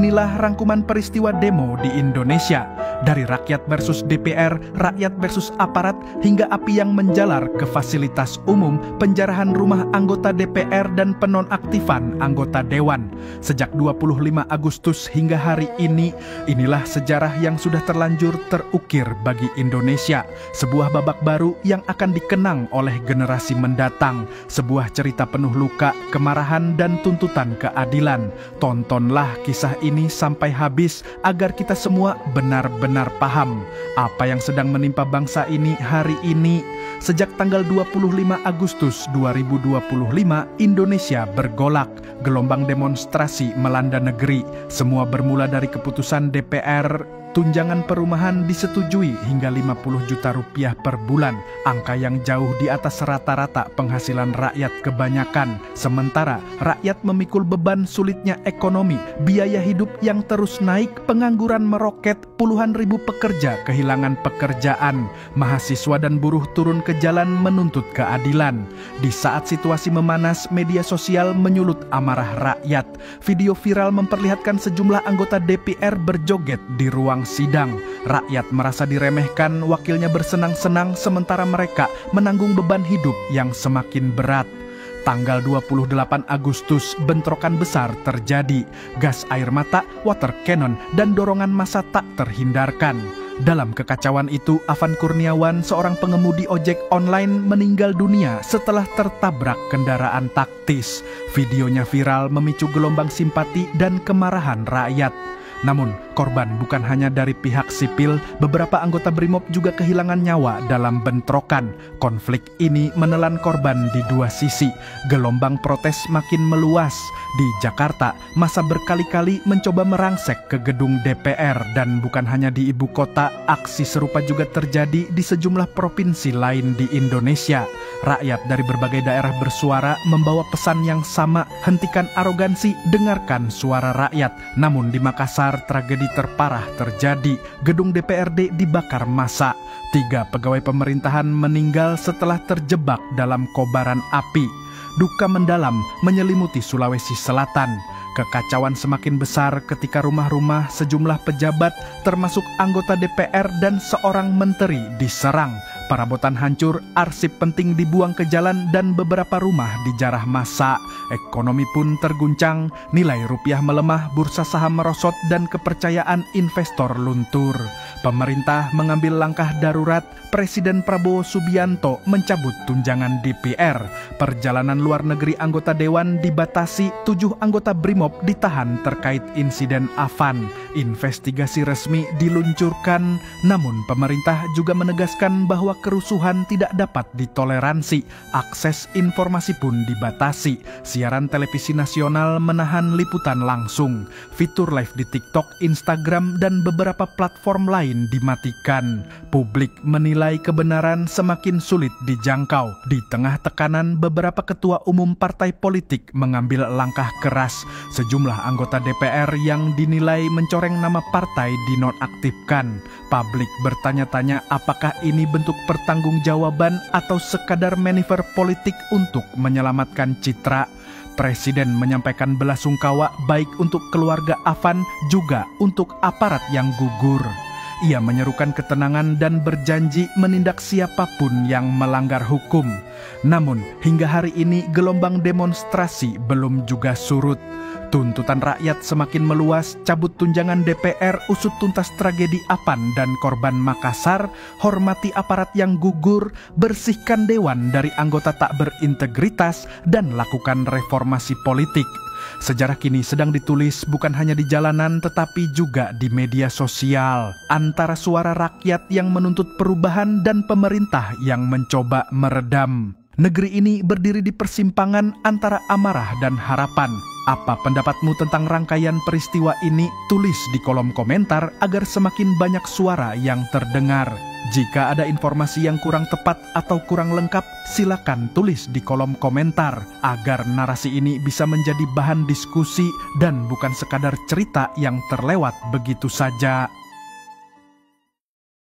Inilah rangkuman peristiwa demo di Indonesia, dari rakyat versus DPR, rakyat versus aparat, hingga api yang menjalar ke fasilitas umum, penjarahan rumah anggota DPR dan penonaktifan anggota Dewan. Sejak 25 Agustus hingga hari ini, inilah sejarah yang sudah terlanjur terukir bagi Indonesia. Sebuah babak baru yang akan dikenang oleh generasi mendatang. Sebuah cerita penuh luka, kemarahan, dan tuntutan keadilan. Tontonlah kisah ini sampai habis agar kita semua benar-benar paham apa yang sedang menimpa bangsa ini hari ini. Sejak tanggal 25 Agustus 2025, Indonesia bergolak. Gelombang demonstrasi melanda negeri. Semua bermula dari keputusan DPR. Tunjangan perumahan disetujui hingga 50 juta rupiah per bulan, angka yang jauh di atas rata-rata penghasilan rakyat kebanyakan. Sementara rakyat memikul beban sulitnya ekonomi, biaya hidup yang terus naik, pengangguran meroket, puluhan ribu pekerja kehilangan pekerjaan, mahasiswa dan buruh turun ke jalan menuntut keadilan. Di saat situasi memanas, media sosial menyulut amarah rakyat. Video viral memperlihatkan sejumlah anggota DPR berjoget di ruang sidang. Rakyat merasa diremehkan, wakilnya bersenang-senang sementara mereka menanggung beban hidup yang semakin berat. Tanggal 28 Agustus, bentrokan besar terjadi. Gas air mata, water cannon, dan dorongan massa tak terhindarkan. Dalam kekacauan itu, Afan Kurniawan, seorang pengemudi ojek online, meninggal dunia setelah tertabrak kendaraan taktis. Videonya viral memicu gelombang simpati dan kemarahan rakyat. Namun, korban bukan hanya dari pihak sipil, beberapa anggota BRIMOB juga kehilangan nyawa dalam bentrokan. Konflik ini menelan korban di dua sisi. Gelombang protes makin meluas. Di Jakarta, massa berkali-kali mencoba merangsek ke gedung DPR, dan bukan hanya di ibu kota, aksi serupa juga terjadi di sejumlah provinsi lain di Indonesia. Rakyat dari berbagai daerah bersuara membawa pesan yang sama, hentikan arogansi, dengarkan suara rakyat. Namun di Makassar, tragedi terparah terjadi. Gedung DPRD dibakar massa. 3 pegawai pemerintahan meninggal setelah terjebak dalam kobaran api. Duka mendalam menyelimuti Sulawesi Selatan. Kekacauan semakin besar ketika rumah-rumah sejumlah pejabat, termasuk anggota DPR dan seorang menteri, diserang. Perabotan hancur, arsip penting dibuang ke jalan, dan beberapa rumah dijarah massa. Ekonomi pun terguncang, nilai rupiah melemah, bursa saham merosot, dan kepercayaan investor luntur. Pemerintah mengambil langkah darurat. Presiden Prabowo Subianto mencabut tunjangan DPR. Perjalanan luar negeri anggota Dewan dibatasi. 7 anggota BRIMOB ditahan terkait insiden Afan. Investigasi resmi diluncurkan. Namun pemerintah juga menegaskan bahwa kerusuhan tidak dapat ditoleransi. Akses informasi pun dibatasi. Siaran televisi nasional menahan liputan langsung. Fitur live di TikTok, Instagram, dan beberapa platform lain dimatikan. Publik menilai kebenaran semakin sulit dijangkau. Di tengah tekanan, beberapa ketua umum partai politik mengambil langkah keras. Sejumlah anggota DPR yang dinilai mencoreng nama partai dinonaktifkan. Publik bertanya-tanya apakah ini bentuk pertanggungjawaban atau sekadar manuver politik untuk menyelamatkan citra. Presiden menyampaikan belasungkawa baik untuk keluarga Afan juga untuk aparat yang gugur. Ia menyerukan ketenangan dan berjanji menindak siapapun yang melanggar hukum. Namun, hingga hari ini gelombang demonstrasi belum juga surut. Tuntutan rakyat semakin meluas, cabut tunjangan DPR, usut tuntas tragedi Afan dan korban Makassar, hormati aparat yang gugur, bersihkan Dewan dari anggota tak berintegritas, dan lakukan reformasi politik. Sejarah kini sedang ditulis bukan hanya di jalanan tetapi juga di media sosial. Antara suara rakyat yang menuntut perubahan dan pemerintah yang mencoba meredam. Negeri ini berdiri di persimpangan antara amarah dan harapan. Apa pendapatmu tentang rangkaian peristiwa ini? Tulis di kolom komentar agar semakin banyak suara yang terdengar. Jika ada informasi yang kurang tepat atau kurang lengkap, silakan tulis di kolom komentar agar narasi ini bisa menjadi bahan diskusi dan bukan sekadar cerita yang terlewat begitu saja.